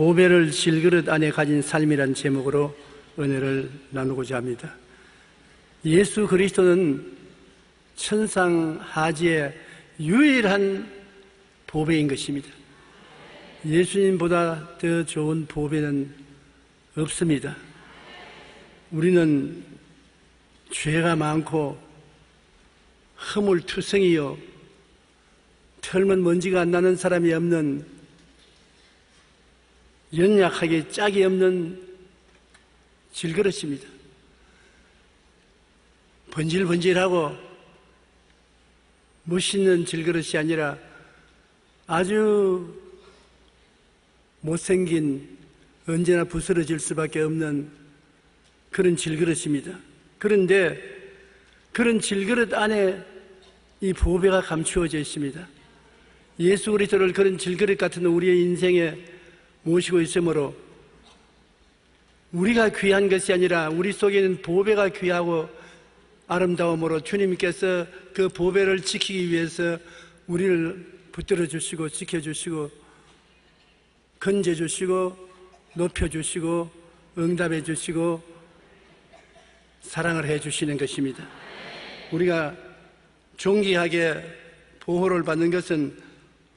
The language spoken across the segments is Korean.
보배를 질그릇 안에 가진 삶이란 제목으로 은혜를 나누고자 합니다. 예수 그리스도는 천상하지의 유일한 보배인 것입니다. 예수님보다 더 좋은 보배는 없습니다. 우리는 죄가 많고 허물투성이요, 털면 먼지가 안 나는 사람이 없는, 연약하게 짝이 없는 질그릇입니다. 번질번질하고 멋있는 질그릇이 아니라 아주 못생긴, 언제나 부스러질 수밖에 없는 그런 질그릇입니다. 그런데 그런 질그릇 안에 이 보배가 감추어져 있습니다. 예수 그리스도를 그런 질그릇 같은 우리의 인생에 모시고 있으므로 우리가 귀한 것이 아니라 우리 속에는 보배가 귀하고 아름다움으로 주님께서 그 보배를 지키기 위해서 우리를 붙들어 주시고 지켜주시고 건져주시고 높여주시고 응답해 주시고 사랑을 해주시는 것입니다. 우리가 존귀하게 보호를 받는 것은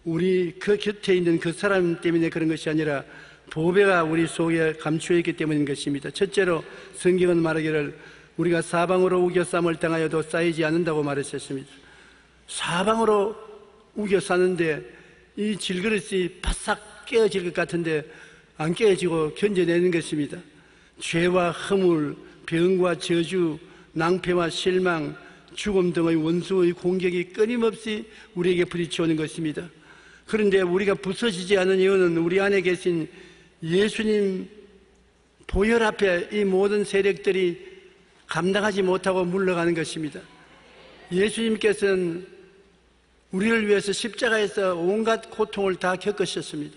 우리 그 곁에 있는 그 사람 때문에 그런 것이 아니라 보배가 우리 속에 감추어 있기 때문인 것입니다. 첫째로 성경은 말하기를 우리가 사방으로 우겨쌈을 당하여도 쌓이지 않는다고 말했었습니다. 사방으로 우겨 싸는데 이 질그릇이 바싹 깨어질 것 같은데 안 깨어지고 견뎌내는 것입니다. 죄와 허물, 병과 저주, 낭패와 실망, 죽음 등의 원수의 공격이 끊임없이 우리에게 부딪혀오는 것입니다. 그런데 우리가 부서지지 않은 이유는 우리 안에 계신 예수님 보혈 앞에 이 모든 세력들이 감당하지 못하고 물러가는 것입니다. 예수님께서는 우리를 위해서 십자가에서 온갖 고통을 다 겪으셨습니다.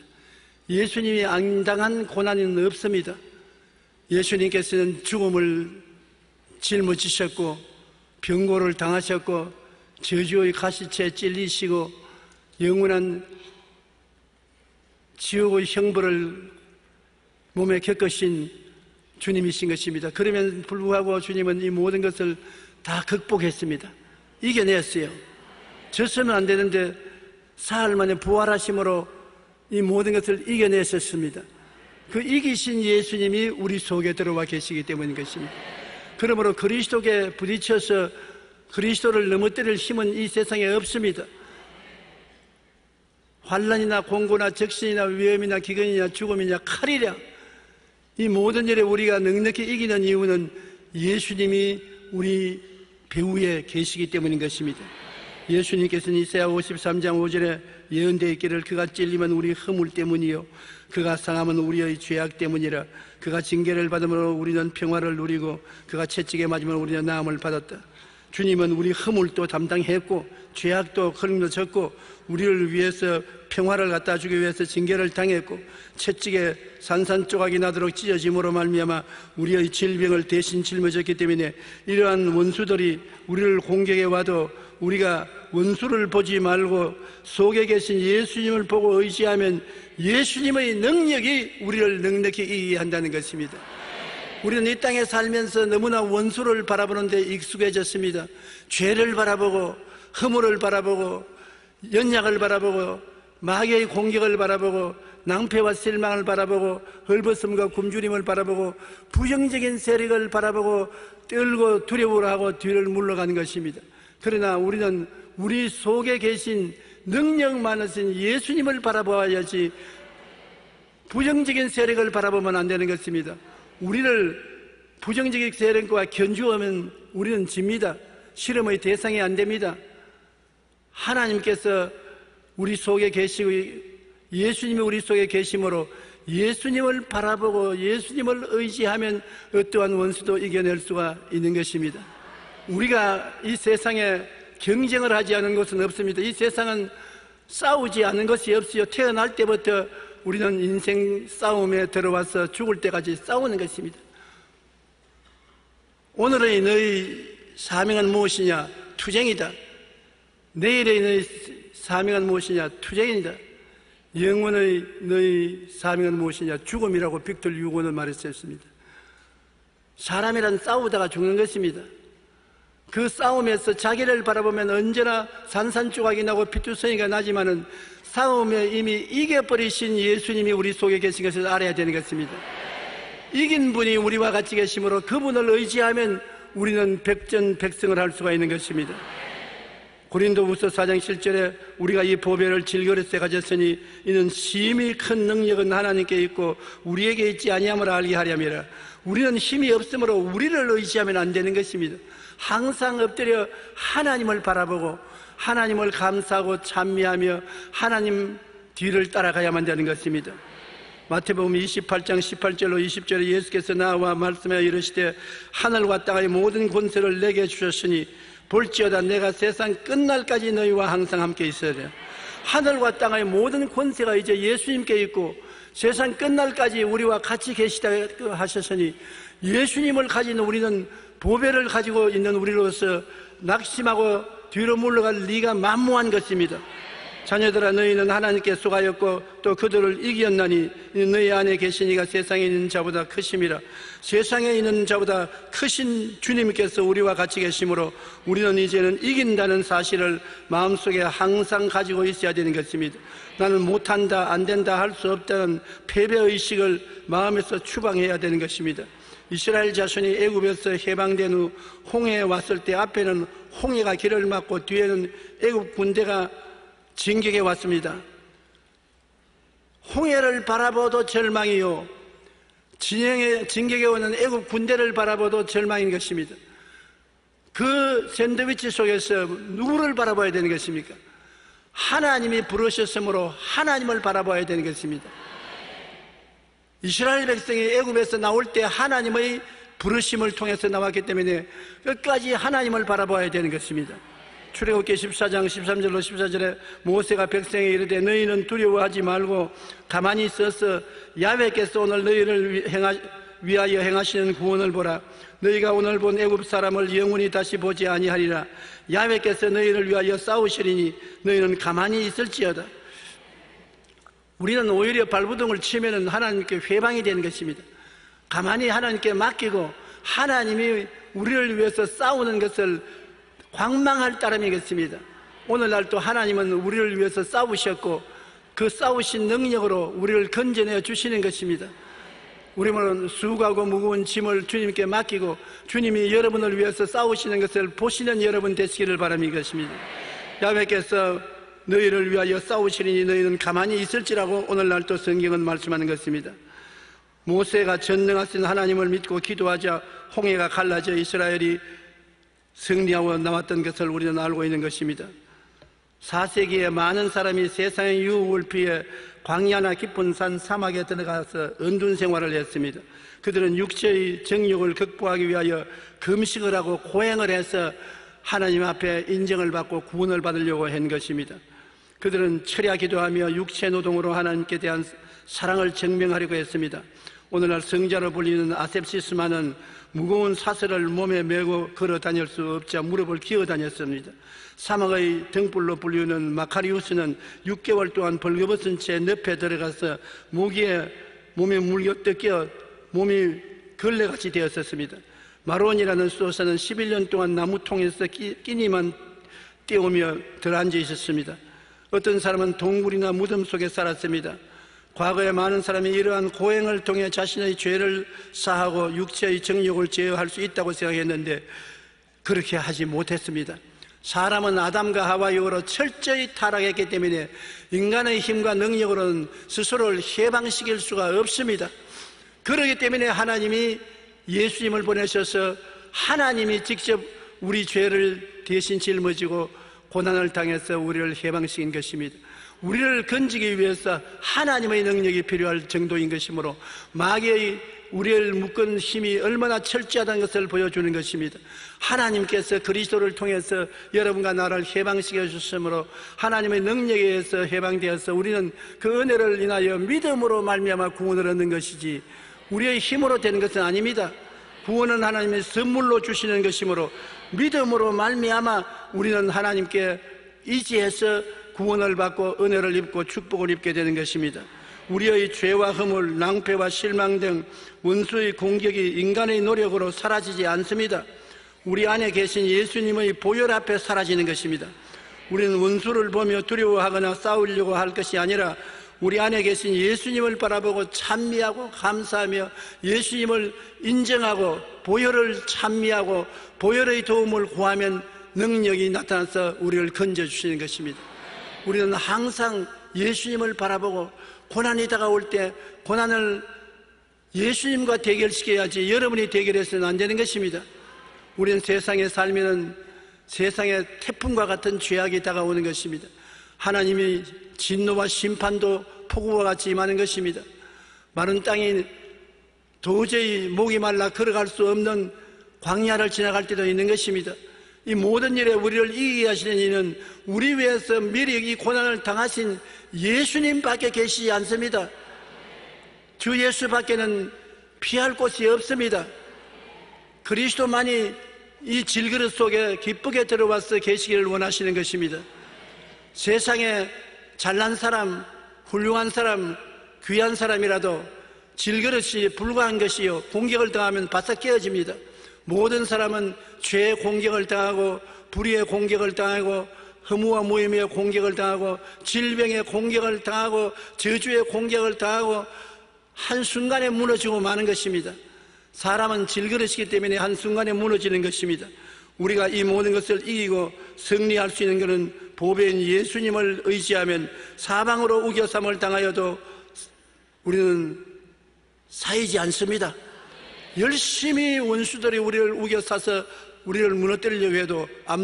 예수님이 안 당한 고난은 없습니다. 예수님께서는 죽음을 짊어지셨고 병고를 당하셨고 저주의 가시체에 찔리시고 영원한 지옥의 형벌을 몸에 겪으신 주님이신 것입니다. 그러면 불구하고 주님은 이 모든 것을 다 극복했습니다. 이겨냈어요. 졌으면 안 되는데 사흘 만에 부활하심으로 이 모든 것을 이겨냈었습니다. 그 이기신 예수님이 우리 속에 들어와 계시기 때문인 것입니다. 그러므로 그리스도께 부딪혀서 그리스도를 넘어뜨릴 힘은 이 세상에 없습니다. 환난이나 공고나 적신이나 위험이나 기근이나 죽음이나 칼이랴, 이 모든 일에 우리가 넉넉히 이기는 이유는 예수님이 우리 배후에 계시기 때문인 것입니다. 예수님께서는 이사야 53장 5절에 예언되어 있기를 그가 찔리면 우리 허물 때문이요 그가 상함은 우리의 죄악 때문이라. 그가 징계를 받음으로 우리는 평화를 누리고 그가 채찍에 맞으면 우리는 나음을 받았다. 주님은 우리 허물도 담당했고 죄악도 그림도 졌고 우리를 위해서 평화를 갖다 주기 위해서 징계를 당했고 채찍에 산산조각이 나도록 찢어짐으로 말미암아 우리의 질병을 대신 짊어졌기 때문에 이러한 원수들이 우리를 공격해 와도 우리가 원수를 보지 말고 속에 계신 예수님을 보고 의지하면 예수님의 능력이 우리를 넉넉히 이기게 한다는 것입니다. 우리는 이 땅에 살면서 너무나 원수를 바라보는데 익숙해졌습니다. 죄를 바라보고 허물을 바라보고 연약을 바라보고 마귀의 공격을 바라보고 낭패와 실망을 바라보고 헐벗음과 굶주림을 바라보고 부정적인 세력을 바라보고 떨고 두려워하고 뒤를 물러가는 것입니다. 그러나 우리는 우리 속에 계신 능력 많으신 예수님을 바라봐야지 부정적인 세력을 바라보면 안 되는 것입니다. 우리를 부정적인 세력과 견주하면 우리는 집니다. 실험의 대상이 안 됩니다. 하나님께서 우리 속에 계시고 예수님이 우리 속에 계심으로 예수님을 바라보고 예수님을 의지하면 어떠한 원수도 이겨낼 수가 있는 것입니다. 우리가 이 세상에 경쟁을 하지 않은 것은 없습니다. 이 세상은 싸우지 않은 것이 없어요. 태어날 때부터 우리는 인생 싸움에 들어와서 죽을 때까지 싸우는 것입니다. 오늘의 너희 사명은 무엇이냐? 투쟁이다. 내일의 너희 사명은 무엇이냐? 투쟁이다. 영원의 너희 사명은 무엇이냐? 죽음이라고 빅터 유고는 말했었습니다. 사람이란 싸우다가 죽는 것입니다. 그 싸움에서 자기를 바라보면 언제나 산산조각이 나고 피투성이가 나지만은 싸움에 이미 이겨버리신 예수님이 우리 속에 계신 것을 알아야 되는 것입니다. 이긴 분이 우리와 같이 계시므로 그분을 의지하면 우리는 백전백승을 할 수가 있는 것입니다. 고린도후서 4장 7절에 우리가 이 보배를 질그릇에 가졌으니 이는 심히 큰 능력은 하나님께 있고 우리에게 있지 아니함을 알게 하려니라. 우리는 힘이 없으므로 우리를 의지하면 안 되는 것입니다. 항상 엎드려 하나님을 바라보고 하나님을 감사하고 찬미하며 하나님 뒤를 따라가야만 되는 것입니다. 마태복음 28장 18절로 20절에 예수께서 나와 말씀하여 이르시되 하늘과 땅의 모든 권세를 내게 주셨으니 볼지어다 내가 세상 끝날까지 너희와 항상 함께 있으리라. 하늘과 땅의 모든 권세가 이제 예수님께 있고 세상 끝날까지 우리와 같이 계시다 하셨으니 예수님을 가진 우리는 보배를 가지고 있는 우리로서 낙심하고 뒤로 물러갈 리가 만무한 것입니다. 자녀들아 너희는 하나님께 속하였고 또 그들을 이겼나니 너희 안에 계신 이가 세상에 있는 자보다 크심이라. 세상에 있는 자보다 크신 주님께서 우리와 같이 계시므로 우리는 이제는 이긴다는 사실을 마음속에 항상 가지고 있어야 되는 것입니다. 나는 못한다, 안 된다, 할 수 없다는 패배의식을 마음에서 추방해야 되는 것입니다. 이스라엘 자손이 애굽에서 해방된 후 홍해에 왔을 때 앞에는 홍해가 길을 막고 뒤에는 애굽 군대가 진격해 왔습니다. 홍해를 바라보도 절망이요 진격해 오는 애굽 군대를 바라보도 절망인 것입니다. 그 샌드위치 속에서 누구를 바라봐야 되는 것입니까? 하나님이 부르셨으므로 하나님을 바라봐야 되는 것입니다. 이스라엘 백성이 애굽에서 나올 때 하나님의 부르심을 통해서 나왔기 때문에 끝까지 하나님을 바라봐야 되는 것입니다. 출애굽기 14장 13절로 14절에 모세가 백성에게 이르되 너희는 두려워하지 말고 가만히 있어서 야훼께서 오늘 너희를 위하여 행하시는 구원을 보라. 너희가 오늘 본 애굽 사람을 영원히 다시 보지 아니하리라. 야훼께서 너희를 위하여 싸우시리니 너희는 가만히 있을지어다. 우리는 오히려 발부둥을 치면은 하나님께 회방이 되는 것입니다. 가만히 하나님께 맡기고 하나님이 우리를 위해서 싸우는 것을 광망할 따름이겠습니다. 오늘날 또 하나님은 우리를 위해서 싸우셨고 그 싸우신 능력으로 우리를 건져내 주시는 것입니다. 우리는 수고하고 무거운 짐을 주님께 맡기고 주님이 여러분을 위해서 싸우시는 것을 보시는 여러분 되시기를 바랍니다. 야훼께서 너희를 위하여 싸우시리니 너희는 가만히 있을지라고 오늘날 또 성경은 말씀하는 것입니다. 모세가 전능하신 하나님을 믿고 기도하자 홍해가 갈라져 이스라엘이 승리하고 나왔던 것을 우리는 알고 있는 것입니다. 4세기에 많은 사람이 세상의 유혹을 피해 광야나 깊은 산 사막에 들어가서 은둔 생활을 했습니다. 그들은 육체의 정욕을 극복하기 위하여 금식을 하고 고행을 해서 하나님 앞에 인정을 받고 구원을 받으려고 한 것입니다. 그들은 철야 기도하며 육체 노동으로 하나님께 대한 사랑을 증명하려고 했습니다. 오늘날 성자로 불리는 아셉시스만은 무거운 사슬을 몸에 메고 걸어 다닐 수 없자 무릎을 기어 다녔습니다. 사막의 등불로 불리는 마카리우스는 6개월 동안 벌거벗은 채 늪에 들어가서 모기에 몸에 물겨 뜯겨 몸이 걸레같이 되었었습니다. 마론이라는 수도사는 11년 동안 나무통에서 끼니만 떼우며 들어앉아 있었습니다. 어떤 사람은 동굴이나 무덤 속에 살았습니다. 과거에 많은 사람이 이러한 고행을 통해 자신의 죄를 사하고 육체의 정욕을 제어할 수 있다고 생각했는데 그렇게 하지 못했습니다. 사람은 아담과 하와 이후로 철저히 타락했기 때문에 인간의 힘과 능력으로는 스스로를 해방시킬 수가 없습니다. 그렇기 때문에 하나님이 예수님을 보내셔서 하나님이 직접 우리 죄를 대신 짊어지고 고난을 당해서 우리를 해방시킨 것입니다. 우리를 건지기 위해서 하나님의 능력이 필요할 정도인 것이므로 마귀의 우리를 묶은 힘이 얼마나 철저하다는 것을 보여주는 것입니다. 하나님께서 그리스도를 통해서 여러분과 나를 해방시켜 주셨으므로 하나님의 능력에 의해서 해방되어서 우리는 그 은혜를 인하여 믿음으로 말미암아 구원을 얻는 것이지 우리의 힘으로 되는 것은 아닙니다. 구원은 하나님의 선물로 주시는 것이므로 믿음으로 말미암아 우리는 하나님께 의지해서 구원을 받고 은혜를 입고 축복을 입게 되는 것입니다. 우리의 죄와 허물, 낭패와 실망 등 원수의 공격이 인간의 노력으로 사라지지 않습니다. 우리 안에 계신 예수님의 보혈 앞에 사라지는 것입니다. 우리는 원수를 보며 두려워하거나 싸우려고 할 것이 아니라 우리 안에 계신 예수님을 바라보고 찬미하고 감사하며 예수님을 인정하고 보혈을 찬미하고 보혈의 도움을 구하면 능력이 나타나서 우리를 건져주시는 것입니다. 우리는 항상 예수님을 바라보고 고난이 다가올 때 고난을 예수님과 대결시켜야지 여러분이 대결해서는 안 되는 것입니다. 우리는 세상에 살면은 세상에 태풍과 같은 죄악이 다가오는 것입니다. 하나님이 진노와 심판도 폭우와 같이 임하는 것입니다. 마른 땅이 도저히 목이 말라 걸어갈 수 없는 광야를 지나갈 때도 있는 것입니다. 이 모든 일에 우리를 이기게 하시는 이는 우리 위해서 미리 이 고난을 당하신 예수님밖에 계시지 않습니다. 주 예수밖에는 피할 곳이 없습니다. 그리스도만이 이 질그릇 속에 기쁘게 들어와서 계시기를 원하시는 것입니다. 세상에 잘난 사람, 훌륭한 사람, 귀한 사람이라도 질그릇이 불과한 것이요 공격을 당하면 바싹 깨어집니다. 모든 사람은 죄의 공격을 당하고 불의의 공격을 당하고 허무와 무의미의 공격을 당하고 질병의 공격을 당하고 저주의 공격을 당하고 한순간에 무너지고 마는 것입니다. 사람은 질그릇이기 때문에 한순간에 무너지는 것입니다. 우리가 이 모든 것을 이기고 승리할 수 있는 것은 보배인 예수님을 의지하면 사방으로 우겨쌈을 당하여도 우리는 사이지 않습니다. 열심히 원수들이 우리를 우겨싸서 우리를 무너뜨리려고 해도 안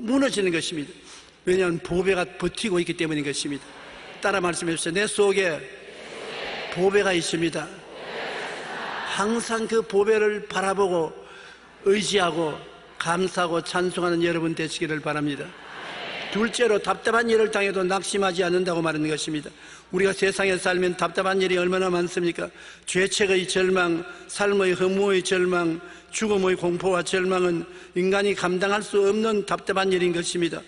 무너지는 것입니다. 왜냐하면 보배가 버티고 있기 때문인 것입니다. 따라 말씀해 주세요. 내 속에 보배가 있습니다. 항상 그 보배를 바라보고 의지하고 감사하고 찬송하는 여러분 되시기를 바랍니다. 둘째로 답답한 일을 당해도 낙심하지 않는다고 말하는 것입니다. 우리가 세상에 살면 답답한 일이 얼마나 많습니까? 죄책의 절망, 삶의 허무의 절망, 죽음의 공포와 절망은 인간이 감당할 수 없는 답답한 일인 것입니다.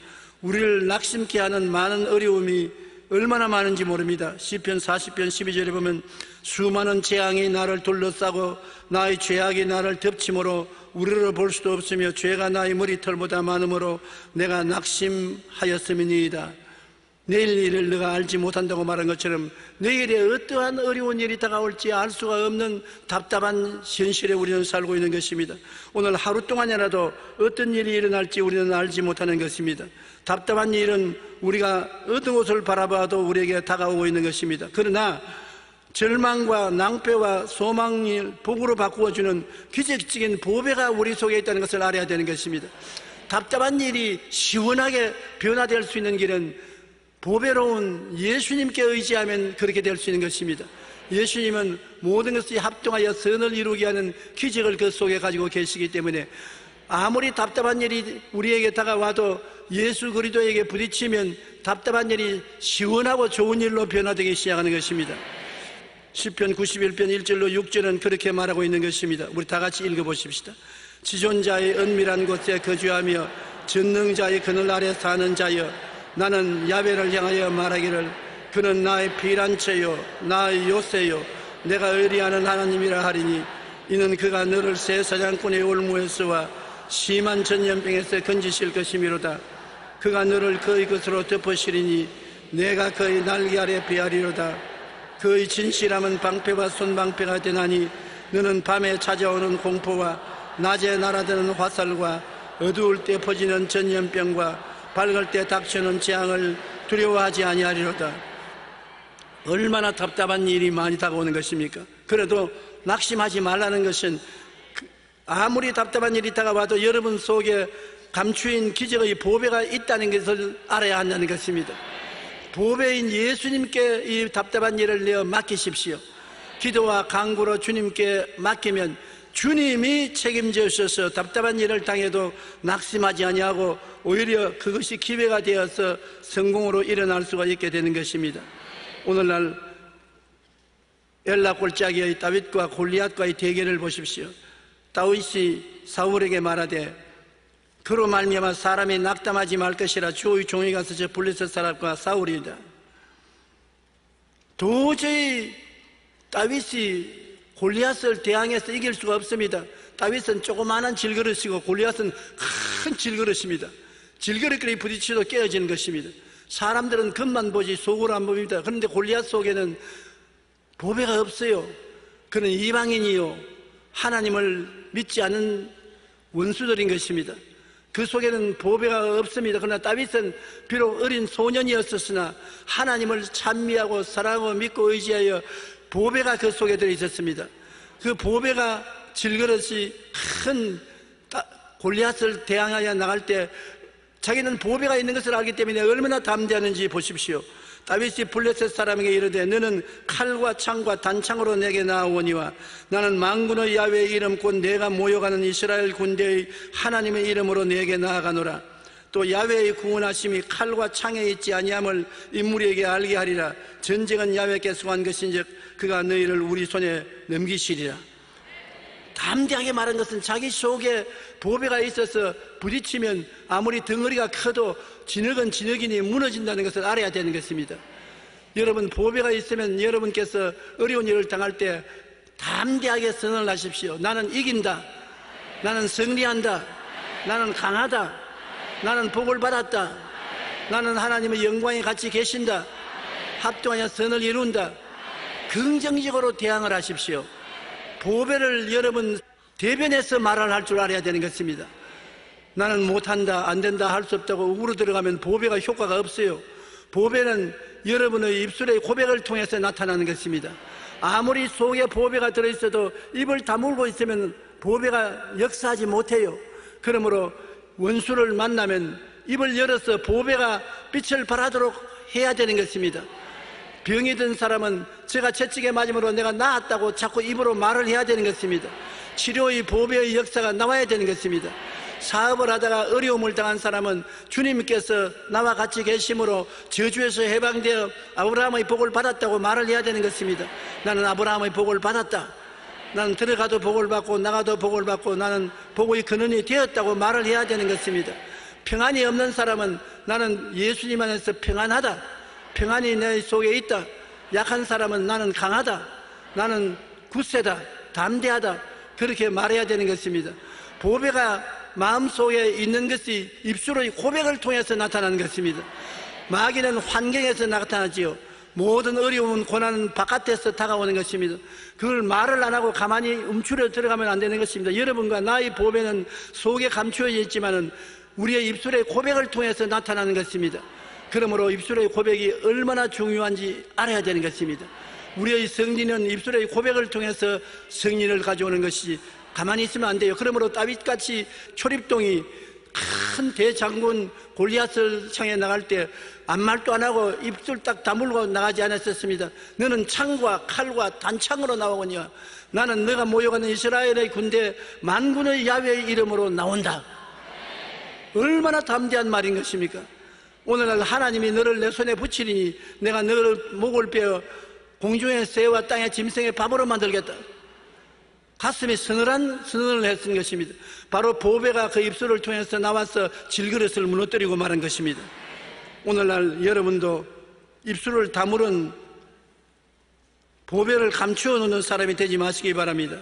우리를 낙심케 하는 많은 어려움이 얼마나 많은지 모릅니다. 시편 40편 12절에 보면 수많은 재앙이 나를 둘러싸고 나의 죄악이 나를 덮침으로 우리를 볼 수도 없으며 죄가 나의 머리털보다 많으므로 내가 낙심하였음이니이다. 내일 일을 내가 알지 못한다고 말한 것처럼 내일에 어떠한 어려운 일이 다가올지 알 수가 없는 답답한 현실에 우리는 살고 있는 것입니다. 오늘 하루 동안이라도 어떤 일이 일어날지 우리는 알지 못하는 것입니다. 답답한 일은 우리가 어떤 곳을 바라봐도 우리에게 다가오고 있는 것입니다. 그러나 절망과 낭패와 소망을 복으로 바꾸어주는 기적적인 보배가 우리 속에 있다는 것을 알아야 되는 것입니다. 답답한 일이 시원하게 변화될 수 있는 길은 보배로운 예수님께 의지하면 그렇게 될 수 있는 것입니다. 예수님은 모든 것이 합동하여 선을 이루게 하는 기적을 그 속에 가지고 계시기 때문에 아무리 답답한 일이 우리에게 다가와도 예수 그리스도에게 부딪히면 답답한 일이 시원하고 좋은 일로 변화되기 시작하는 것입니다. 시편 91편 1절로 6절은 그렇게 말하고 있는 것입니다. 우리 다 같이 읽어보십시다. 지존자의 은밀한 곳에 거주하며 전능자의 그늘 아래 사는 자여, 나는 야훼를 향하여 말하기를 그는 나의 피난처요 나의 요새요 내가 의리하는 하나님이라 하리니 이는 그가 너를 새 사냥꾼의 올무에서와 심한 전염병에서 건지실 것이미로다. 그가 너를 그의 것으로 덮으시리니 내가 그의 날개 아래 피하리로다. 그의 진실함은 방패와 손방패가 되나니 너는 밤에 찾아오는 공포와 낮에 날아드는 화살과 어두울 때 퍼지는 전염병과 밝을 때 닥치는 재앙을 두려워하지 아니하리로다. 얼마나 답답한 일이 많이 다가오는 것입니까? 그래도 낙심하지 말라는 것은 아무리 답답한 일이 다가와도 여러분 속에 감추인 기적의 보배가 있다는 것을 알아야 한다는 것입니다. 보배인 예수님께 이 답답한 일을 내어 맡기십시오. 기도와 간구로 주님께 맡기면 주님이 책임져 주셔서 답답한 일을 당해도 낙심하지 아니하고 오히려 그것이 기회가 되어서 성공으로 일어날 수가 있게 되는 것입니다. 오늘날 엘라 골짜기의 다윗과 골리앗과의 대결을 보십시오. 다윗이 사울에게 말하되 그로 말미암아 사람이 낙담하지 말 것이라 주의 종이 가서 저 블레셋 사람과 싸우리이다. 도저히 다윗이 골리앗을 대항해서 이길 수가 없습니다. 다윗은 조그마한 질그릇이고 골리앗은 큰 질그릇입니다. 질그릇끼리 부딪혀도 깨어지는 것입니다. 사람들은 겉만 보지 속으로 안 봅니다. 그런데 골리앗 속에는 보배가 없어요. 그는 이방인이요 하나님을 믿지 않은 원수들인 것입니다. 그 속에는 보배가 없습니다. 그러나 다윗은 비록 어린 소년이었으나 하나님을 찬미하고 사랑하고 믿고 의지하여 보배가 그 속에 들어있었습니다. 그 보배가 질그릇이 큰 골리앗을 대항하여 나갈 때 자기는 보배가 있는 것을 알기 때문에 얼마나 담대하는지 보십시오. 다윗이 블레셋 사람에게 이르되 너는 칼과 창과 단창으로 내게 나아오니와 나는 만군의 야훼의 이름 곧 내가 모여가는 이스라엘 군대의 하나님의 이름으로 내게 나아가노라. 또 야훼의 구원하심이 칼과 창에 있지 아니함을 인물에게 알게 하리라. 전쟁은 야훼께 속한 것인즉 그가 너희를 우리 손에 넘기시리라. 담대하게 말한 것은 자기 속에 보배가 있어서 부딪히면 아무리 덩어리가 커도 진흙은 진흙이니 무너진다는 것을 알아야 되는 것입니다. 여러분, 보배가 있으면 여러분께서 어려운 일을 당할 때 담대하게 선언을 하십시오. 나는 이긴다. 나는 승리한다. 나는 강하다. 나는 복을 받았다. 나는 하나님의 영광에 같이 계신다. 합동하여 선을 이룬다. 긍정적으로 대항을 하십시오. 보배를 여러분 대변해서 말을 할 줄 알아야 되는 것입니다. 나는 못한다, 안 된다, 할 수 없다고 우로 들어가면 보배가 효과가 없어요. 보배는 여러분의 입술의 고백을 통해서 나타나는 것입니다. 아무리 속에 보배가 들어있어도 입을 다물고 있으면 보배가 역사하지 못해요. 그러므로 원수를 만나면 입을 열어서 보배가 빛을 발하도록 해야 되는 것입니다. 병이 든 사람은 제가 채찍에 맞음으로 내가 나았다고 자꾸 입으로 말을 해야 되는 것입니다. 치료의 보배의 역사가 나와야 되는 것입니다. 사업을 하다가 어려움을 당한 사람은 주님께서 나와 같이 계심으로 저주에서 해방되어 아브라함의 복을 받았다고 말을 해야 되는 것입니다. 나는 아브라함의 복을 받았다. 나는 들어가도 복을 받고 나가도 복을 받고 나는 복의 근원이 되었다고 말을 해야 되는 것입니다. 평안이 없는 사람은 나는 예수님 안에서 평안하다. 평안이 내 속에 있다. 약한 사람은 나는 강하다. 나는 굳세다. 담대하다. 그렇게 말해야 되는 것입니다. 보배가 마음속에 있는 것이 입술의 고백을 통해서 나타나는 것입니다. 마귀는 환경에서 나타나지요. 모든 어려움은 고난은 바깥에서 다가오는 것입니다. 그걸 말을 안 하고 가만히 움츠려 들어가면 안 되는 것입니다. 여러분과 나의 보배는 속에 감추어져 있지만은 우리의 입술의 고백을 통해서 나타나는 것입니다. 그러므로 입술의 고백이 얼마나 중요한지 알아야 되는 것입니다. 우리의 승리는 입술의 고백을 통해서 승리를 가져오는 것이 가만히 있으면 안 돼요. 그러므로 다윗같이 초립동이 큰 대장군 골리앗을 향해 나갈 때 아무 말도 안 하고 입술 딱 다물고 나가지 않았었습니다. 너는 창과 칼과 단창으로 나오거니와 나는 너가 모여가는 이스라엘의 군대 만군의 야훼의 이름으로 나온다. 얼마나 담대한 말인 것입니까? 오늘날 하나님이 너를 내 손에 붙이리니 내가 너를 목을 베어 공중의 새와 땅의 짐승의 밥으로 만들겠다. 가슴에 서늘한 선언을 했은 것입니다. 바로 보배가 그 입술을 통해서 나와서 질그릇을 무너뜨리고 말한 것입니다. 오늘날 여러분도 입술을 다물은 보배를 감추어 놓는 사람이 되지 마시기 바랍니다.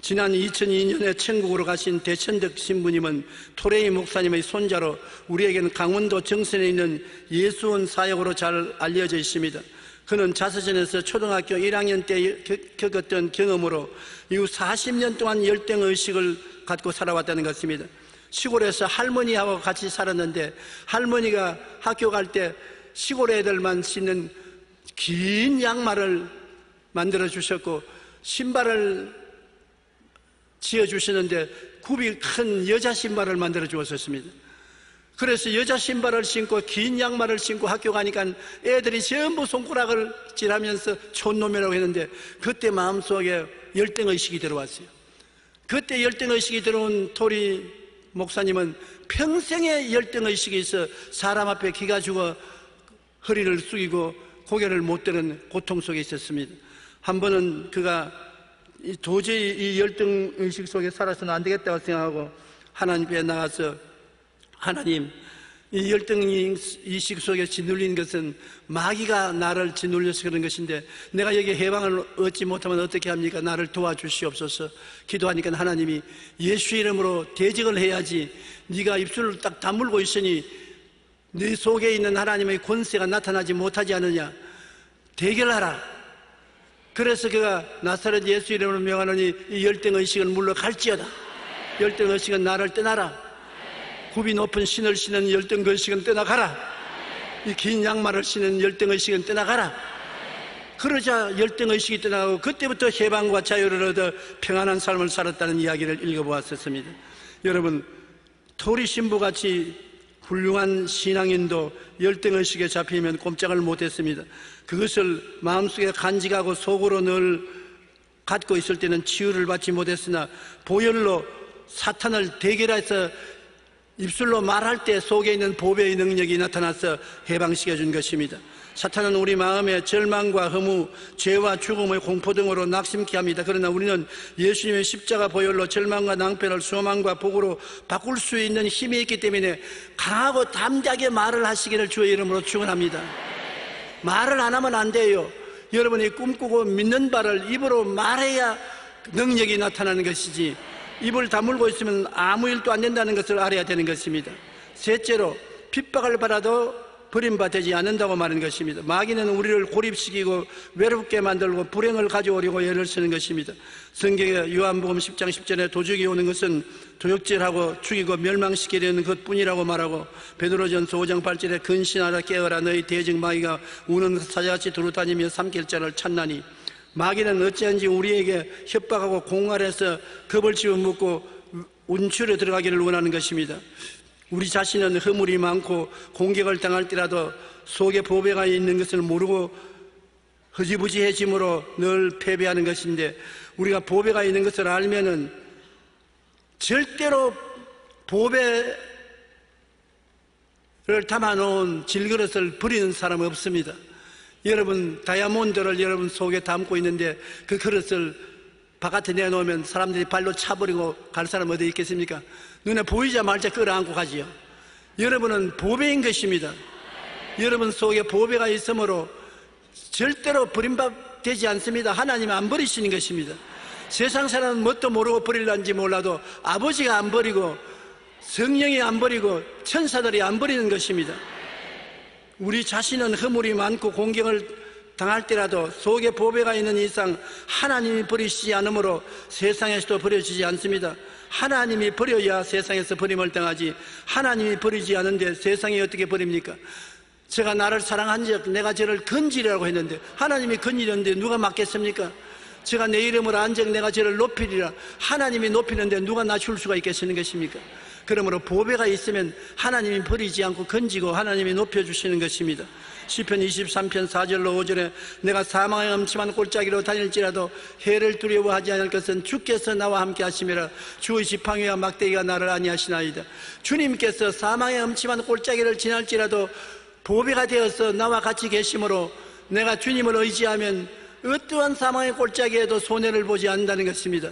지난 2002년에 천국으로 가신 대천덕 신부님은 토레이 목사님의 손자로 우리에게는 강원도 정선에 있는 예수원 사역으로 잘 알려져 있습니다. 그는 자서전에서 초등학교 1학년 때 겪었던 경험으로 이후 40년 동안 열등의식을 갖고 살아왔다는 것입니다. 시골에서 할머니하고 같이 살았는데 할머니가 학교 갈 때 시골 애들만 신는 긴 양말을 만들어 주셨고 신발을 지어주시는데 굽이 큰 여자 신발을 만들어 주었습니다. 그래서 여자 신발을 신고 긴 양말을 신고 학교 가니까 애들이 전부 손가락을 찔하면서 촌놈이라고 했는데 그때 마음속에 열등의식이 들어왔어요. 그때 열등의식이 들어온 토리 목사님은 평생의 열등의식이 있어 사람 앞에 기가 죽어 허리를 숙이고 고개를 못 드는 고통 속에 있었습니다. 한 번은 그가 도저히 이 열등의식 속에 살아서는 안 되겠다고 생각하고 하나님께 나가서 하나님, 이 열등이 이식 속에 짓눌린 것은 마귀가 나를 짓눌려서 그런 것인데 내가 여기 해방을 얻지 못하면 어떻게 합니까? 나를 도와주시옵소서. 기도하니까 하나님이 예수 이름으로 대적을 해야지, 네가 입술을 딱 다물고 있으니 네 속에 있는 하나님의 권세가 나타나지 못하지 않느냐, 대결하라. 그래서 그가 나사렛 예수 이름으로 명하노니 이 열등의식은 물러갈지어다. 열등의식은 나를 떠나라. 굽이 높은 신을 신은 열등의식은 떠나가라. 이 긴 양말을 신은 열등의식은 떠나가라. 그러자 열등의식이 떠나가고 그때부터 해방과 자유를 얻어 평안한 삶을 살았다는 이야기를 읽어보았었습니다. 여러분, 토리 신부같이 훌륭한 신앙인도 열등의식에 잡히면 꼼짝을 못했습니다. 그것을 마음속에 간직하고 속으로 늘 갖고 있을 때는 치유를 받지 못했으나 보혈로 사탄을 대결해서 입술로 말할 때 속에 있는 보배의 능력이 나타나서 해방시켜 준 것입니다. 사탄은 우리 마음에 절망과 허무, 죄와 죽음의 공포 등으로 낙심케 합니다. 그러나 우리는 예수님의 십자가 보혈로 절망과 낭패를 소망과 복으로 바꿀 수 있는 힘이 있기 때문에 강하고 담대하게 말을 하시기를 주의 이름으로 축원합니다. 말을 안 하면 안 돼요. 여러분이 꿈꾸고 믿는 바를 입으로 말해야 능력이 나타나는 것이지, 입을 다물고 있으면 아무 일도 안 된다는 것을 알아야 되는 것입니다. 셋째로, 핍박을 받아도 버림받지 않는다고 말하는 것입니다. 마귀는 우리를 고립시키고 외롭게 만들고 불행을 가져오려고 애를 쓰는 것입니다. 성경에 요한복음 10장 10절에 도적이 오는 것은 도역질하고 죽이고 멸망시키려는 것뿐이라고 말하고, 베드로전서 5장 8절에 근신하라 깨어라 너희 대적 마귀가 우는 사자같이 두루다니며 삼킬 자를 찾나니, 마귀는 어찌한지 우리에게 협박하고 공갈해서 겁을 집어먹고 운치로 들어가기를 원하는 것입니다. 우리 자신은 허물이 많고 공격을 당할 때라도 속에 보배가 있는 것을 모르고 허지부지해짐으로 늘 패배하는 것인데, 우리가 보배가 있는 것을 알면은 절대로 보배를 담아놓은 질그릇을 버리는 사람은 없습니다. 여러분, 다이아몬드를 여러분 속에 담고 있는데 그 그릇을 바깥에 내놓으면 사람들이 발로 차버리고 갈 사람 어디 있겠습니까? 눈에 보이자마자 끌어안고 가지요. 여러분은 보배인 것입니다. 여러분 속에 보배가 있으므로 절대로 버림받지 않습니다. 하나님이 안 버리시는 것입니다. 세상 사람은 뭣도 모르고 버릴는지 몰라도 아버지가 안 버리고 성령이 안 버리고 천사들이 안 버리는 것입니다. 우리 자신은 허물이 많고 공격을 당할 때라도 속에 보배가 있는 이상 하나님이 버리시지 않으므로 세상에서도 버려지지 않습니다. 하나님이 버려야 세상에서 버림을 당하지, 하나님이 버리지 않은데 세상이 어떻게 버립니까? 제가 나를 사랑한 적 내가 저를 건지리라고 했는데 하나님이 건지렸는데 누가 막겠습니까? 제가 내 이름을 안 적 내가 저를 높이리라, 하나님이 높이는데 누가 낮출 수가 있겠는 것입니까? 그러므로 보배가 있으면 하나님이 버리지 않고 건지고 하나님이 높여주시는 것입니다. 시편 23편 4절로 5절에 내가 사망의 엄침한 골짜기로 다닐지라도 해를 두려워하지 않을 것은 주께서 나와 함께 하심이라. 주의 지팡이와 막대기가 나를 안위하시나이다. 주님께서 사망의 엄침한 골짜기를 지날지라도 보배가 되어서 나와 같이 계심으로 내가 주님을 의지하면 어떠한 사망의 골짜기에도 손해를 보지 않는다는 것입니다.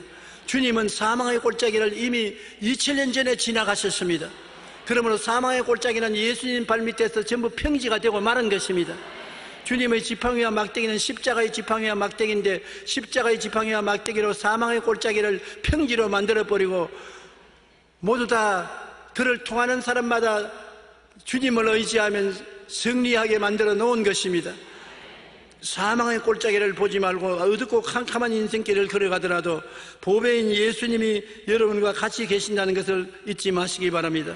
주님은 사망의 골짜기를 이미 2000년 전에 지나가셨습니다. 그러므로 사망의 골짜기는 예수님 발밑에서 전부 평지가 되고 마른 것입니다. 주님의 지팡이와 막대기는 십자가의 지팡이와 막대기인데 십자가의 지팡이와 막대기로 사망의 골짜기를 평지로 만들어버리고 모두 다 그를 통하는 사람마다 주님을 의지하면 승리하게 만들어 놓은 것입니다. 사망의 골짜기를 보지 말고 어둡고 캄캄한 인생길을 걸어가더라도 보배인 예수님이 여러분과 같이 계신다는 것을 잊지 마시기 바랍니다.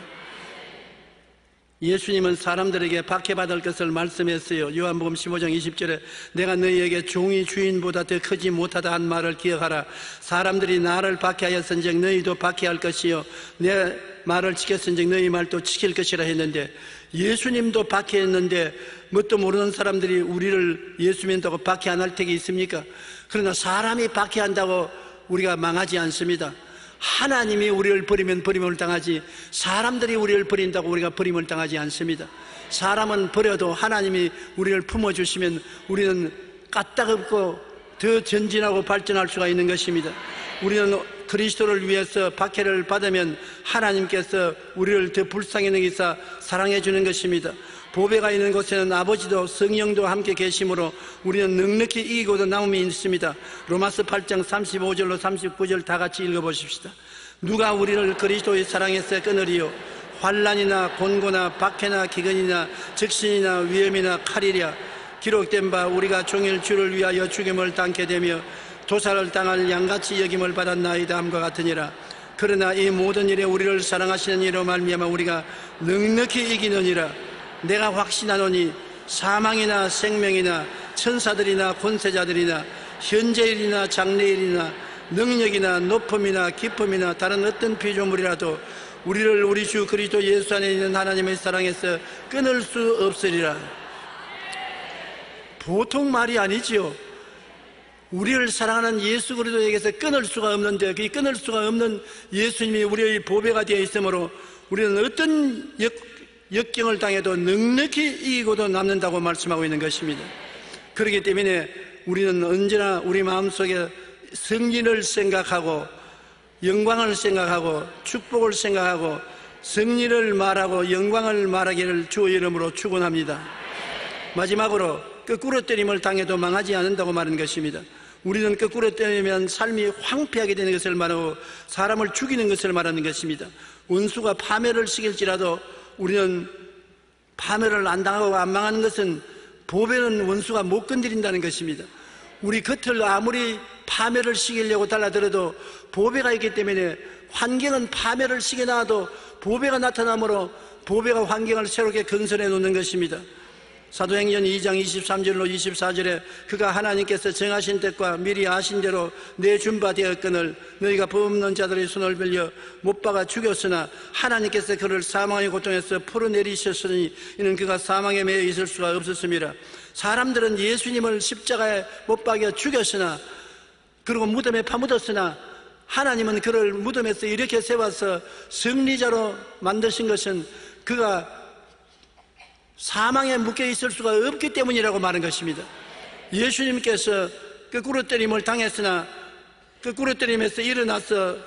예수님은 사람들에게 박해받을 것을 말씀했어요. 요한복음 15장 20절에 내가 너희에게 종이 주인보다 더 크지 못하다 한 말을 기억하라. 사람들이 나를 박해하였은즉 너희도 박해할 것이요 내 말을 지켰은즉 너희 말도 지킬 것이라 했는데, 예수님도 박해했는데 뭣도 모르는 사람들이 우리를 예수 믿는다고 박해 안 할 택이 있습니까? 그러나 사람이 박해한다고 우리가 망하지 않습니다. 하나님이 우리를 버리면 버림을 당하지 사람들이 우리를 버린다고 우리가 버림을 당하지 않습니다. 사람은 버려도 하나님이 우리를 품어주시면 우리는 까딱없고 더 전진하고 발전할 수가 있는 것입니다. 우리는 그리스도를 위해서 박해를 받으면 하나님께서 우리를 더 불쌍히 여기사 사랑해 주는 것입니다. 보배가 있는 곳에는 아버지도 성령도 함께 계심으로 우리는 넉넉히 이기고도 남음이 있습니다. 로마서 8장 35절로 39절 다 같이 읽어보십시다. 누가 우리를 그리스도의 사랑에서 끊으리요? 환난이나 곤고나 박해나 기근이나 적신이나 위험이나 칼이랴. 기록된 바 우리가 종일 주를 위하여 죽임을 당게 되며 도살을 당할 양같이 여김을 받았나이다 함과 같으니라. 그러나 이 모든 일에 우리를 사랑하시는 이로 말미암아 우리가 넉넉히 이기느니라. 내가 확신하노니 사망이나 생명이나 천사들이나 권세자들이나 현재일이나 장래일이나 능력이나 높음이나 깊음이나 다른 어떤 피조물이라도 우리를 우리 주 그리스도 예수 안에 있는 하나님의 사랑에서 끊을 수 없으리라. 보통 말이 아니지요. 우리를 사랑하는 예수 그리스도에게서 끊을 수가 없는데, 그 끊을 수가 없는 예수님이 우리의 보배가 되어 있으므로 우리는 어떤 역경을 당해도 넉넉히 이기고도 남는다고 말씀하고 있는 것입니다. 그렇기 때문에 우리는 언제나 우리 마음속에 승리를 생각하고 영광을 생각하고 축복을 생각하고 승리를 말하고 영광을 말하기를 주의 이름으로 축원합니다. 마지막으로 거꾸로 때림을 당해도 망하지 않는다고 말하는 것입니다. 우리는 거꾸로 때리면 삶이 황폐하게 되는 것을 말하고 사람을 죽이는 것을 말하는 것입니다. 원수가 파멸을 시킬지라도 우리는 파멸을 안 당하고 안 망하는 것은 보배는 원수가 못 건드린다는 것입니다. 우리 겉을 아무리 파멸을 시키려고 달라들어도 보배가 있기 때문에 환경은 파멸을 시켜놔도 보배가 나타나므로 보배가 환경을 새롭게 건설해 놓는 것입니다. 사도행전 2장 23절로 24절에 그가 하나님께서 정하신 때과 미리 아신 대로 내준 바 되었거늘 너희가 법 없는 자들의 손을 빌려 못 박아 죽였으나 하나님께서 그를 사망의 고통에서 풀어내리셨으니 이는 그가 사망에 매여 있을 수가 없었습니다. 사람들은 예수님을 십자가에 못 박여 죽였으나 그리고 무덤에 파묻었으나 하나님은 그를 무덤에서 이렇게 세워서 승리자로 만드신 것은 그가 사망에 묶여 있을 수가 없기 때문이라고 말한 것입니다. 예수님께서 거꾸로 때림을 당했으나 거꾸로 때림에서 일어나서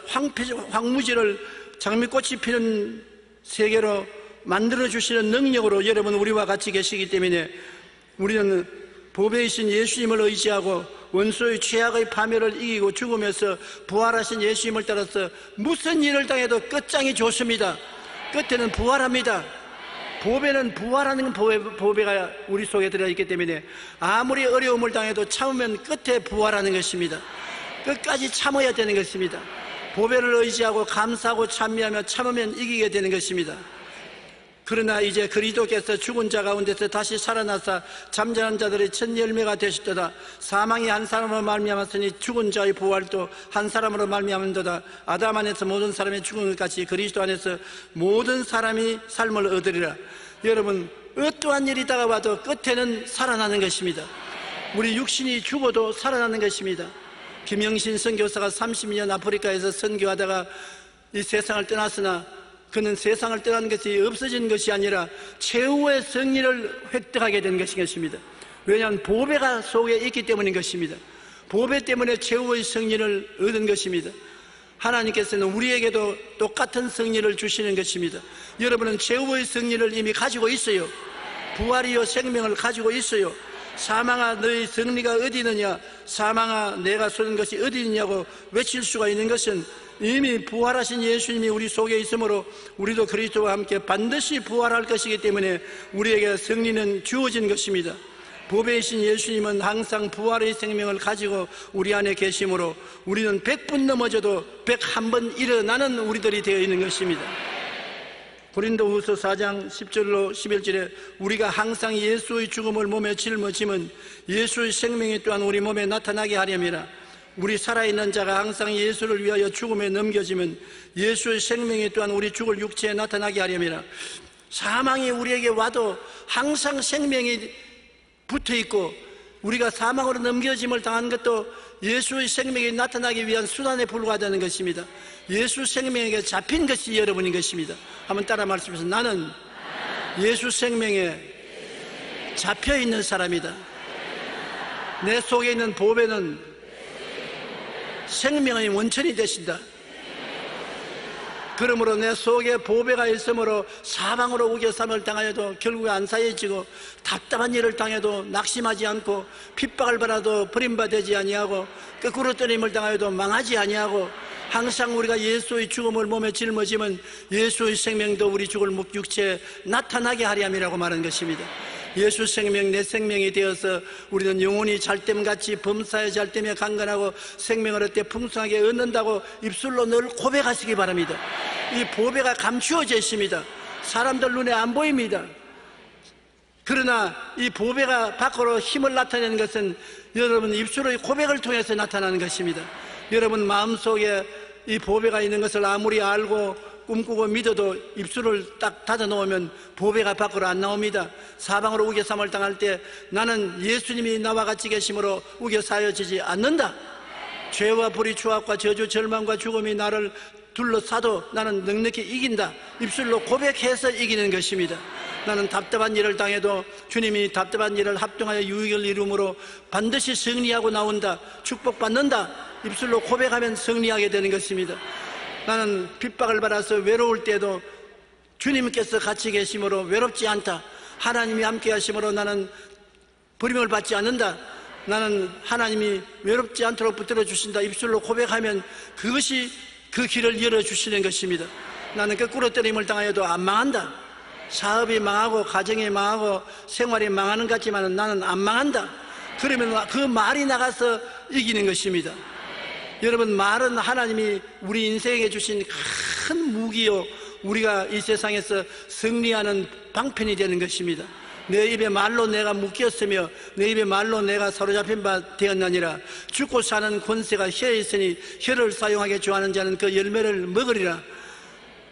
황무지를 장미꽃이 피는 세계로 만들어주시는 능력으로 여러분 우리와 같이 계시기 때문에 우리는 보배이신 예수님을 의지하고 원수의 죄악의 파멸을 이기고 죽으면서 부활하신 예수님을 따라서 무슨 일을 당해도 끝장이 좋습니다. 끝에는 부활합니다. 보배는 부활하는 보배가 우리 속에 들어있기 때문에 아무리 어려움을 당해도 참으면 끝에 부활하는 것입니다. 끝까지 참아야 되는 것입니다. 보배를 의지하고 감사하고 찬미하며 참으면 이기게 되는 것입니다. 그러나 이제 그리스도께서 죽은 자 가운데서 다시 살아나사 잠자는 자들의 첫 열매가 되셨도다. 사망이 한 사람으로 말미암았으니 죽은 자의 부활도 한 사람으로 말미암은도다. 아담 안에서 모든 사람이 죽은 것 같이 그리스도 안에서 모든 사람이 삶을 얻으리라. 여러분 어떠한 일이 다가와도 끝에는 살아나는 것입니다. 우리 육신이 죽어도 살아나는 것입니다. 김영신 선교사가 30년 아프리카에서 선교하다가 이 세상을 떠났으나 그는 세상을 떠나는 것이 없어진 것이 아니라 최후의 승리를 획득하게 된 것입니다. 왜냐하면 보배가 속에 있기 때문인 것입니다. 보배 때문에 최후의 승리를 얻은 것입니다. 하나님께서는 우리에게도 똑같은 승리를 주시는 것입니다. 여러분은 최후의 승리를 이미 가지고 있어요. 부활이요 생명을 가지고 있어요. 사망아 너희 승리가 어디 있느냐, 사망아 내가 쏘는 것이 어디 있냐고 외칠 수가 있는 것은 이미 부활하신 예수님이 우리 속에 있으므로 우리도 그리스도와 함께 반드시 부활할 것이기 때문에 우리에게 승리는 주어진 것입니다. 보배이신 예수님은 항상 부활의 생명을 가지고 우리 안에 계시므로 우리는 100번 넘어져도 101번 일어나는 우리들이 되어 있는 것입니다. 고린도후서 4장 10절로 11절에 우리가 항상 예수의 죽음을 몸에 짊어짐은 예수의 생명이 또한 우리 몸에 나타나게 하려니라. 우리 살아있는 자가 항상 예수를 위하여 죽음에 넘겨지면 예수의 생명이 또한 우리 죽을 육체에 나타나게 하려니라. 사망이 우리에게 와도 항상 생명이 붙어있고 우리가 사망으로 넘겨짐을 당한 것도 예수의 생명이 나타나기 위한 수단에 불과하다는 것입니다. 예수 생명에게 잡힌 것이 여러분인 것입니다. 한번 따라 말씀해서 나는 예수 생명에 잡혀있는 사람이다. 내 속에 있는 보배는 생명의 원천이 되신다. 그러므로 내 속에 보배가 있으므로 사방으로 우겨쌈을 당하여도 결국에 안 사해지고, 답답한 일을 당해도 낙심하지 않고, 핍박을 받아도 버림받지 아니하고, 거꾸로 떠림을 당하여도 망하지 아니하고, 항상 우리가 예수의 죽음을 몸에 짊어지면 예수의 생명도 우리 죽을 육체에 나타나게 하리 함이라고 말한 것입니다. 예수 생명, 내 생명이 되어서 우리는 영혼이 잘됨같이 범사의 잘됨에 강건하고 생명을 얻되 풍성하게 얻는다고 입술로 늘 고백하시기 바랍니다. 이 보배가 감추어져 있습니다. 사람들 눈에 안 보입니다. 그러나 이 보배가 밖으로 힘을 나타내는 것은 여러분 입술의 고백을 통해서 나타나는 것입니다. 여러분 마음속에 이 보배가 있는 것을 아무리 알고 꿈꾸고 믿어도 입술을 딱 닫아 놓으면 보배가 밖으로 안 나옵니다. 사방으로 우겨쌈을 당할 때 나는 예수님이 나와 같이 계심으로 우겨사여지지 않는다. 죄와 불의, 추악과 저주, 절망과 죽음이 나를 둘러싸도 나는 넉넉히 이긴다. 입술로 고백해서 이기는 것입니다. 나는 답답한 일을 당해도 주님이 답답한 일을 합동하여 유익을 이루므로 반드시 승리하고 나온다. 축복받는다. 입술로 고백하면 승리하게 되는 것입니다. 나는 핍박을 받아서 외로울 때도 주님께서 같이 계심으로 외롭지 않다. 하나님이 함께 하심으로 나는 버림을 받지 않는다. 나는 하나님이 외롭지 않도록 붙들어 주신다. 입술로 고백하면 그것이 그 길을 열어주시는 것입니다. 나는 거꾸로 때림을 당하여도 안 망한다. 사업이 망하고 가정이 망하고 생활이 망하는 것 같지만 나는 안 망한다. 그러면 그 말이 나가서 이기는 것입니다. 여러분, 말은 하나님이 우리 인생에 주신 큰 무기요, 우리가 이 세상에서 승리하는 방편이 되는 것입니다. 내 입에 말로 내가 묶였으며 내 입에 말로 내가 사로잡힌 바 되었나니라. 죽고 사는 권세가 혀에 있으니 혀를 사용하게 좋아하는 자는 그 열매를 먹으리라.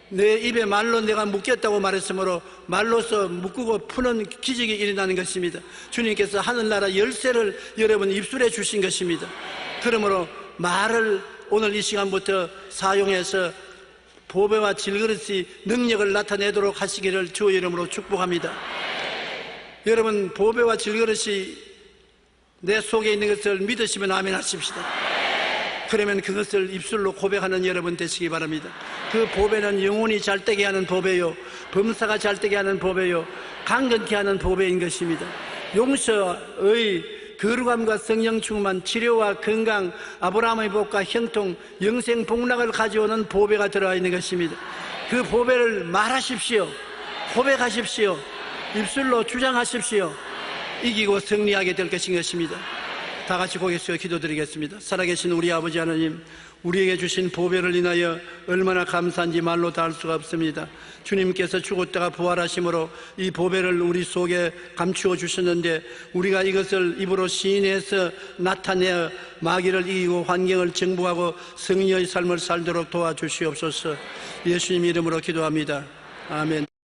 내 입에 말로 내가 묶였다고 말했으므로 말로서 묶고 푸는 기적이 일어나는 것입니다. 주님께서 하늘나라 열쇠를 여러분 입술에 주신 것입니다. 그러므로 말을 오늘 이 시간부터 사용해서 보배와 질그릇이 능력을 나타내도록 하시기를 주의 이름으로 축복합니다. 여러분, 보배와 질그릇이 내 속에 있는 것을 믿으시면 아멘 하십시다. 그러면 그것을 입술로 고백하는 여러분 되시기 바랍니다. 그 보배는 영혼이 잘되게 하는 보배요, 범사가 잘되게 하는 보배요, 강건케 하는 보배인 것입니다. 용서의 거룩함과 성령 충만, 치료와 건강, 아브라함의 복과 형통, 영생 복락을 가져오는 보배가 들어가 있는 것입니다. 그 보배를 말하십시오. 고백하십시오. 입술로 주장하십시오. 이기고 승리하게 될 것입니다. 다 같이 고개 숙여 기도드리겠습니다. 살아계신 우리 아버지 하나님, 우리에게 주신 보배를 인하여 얼마나 감사한지 말로 다 할 수가 없습니다. 주님께서 죽었다가 부활하심으로 이 보배를 우리 속에 감추어 주셨는데 우리가 이것을 입으로 시인해서 나타내어 마귀를 이기고 환경을 정복하고 승리의 삶을 살도록 도와주시옵소서. 예수님 이름으로 기도합니다. 아멘.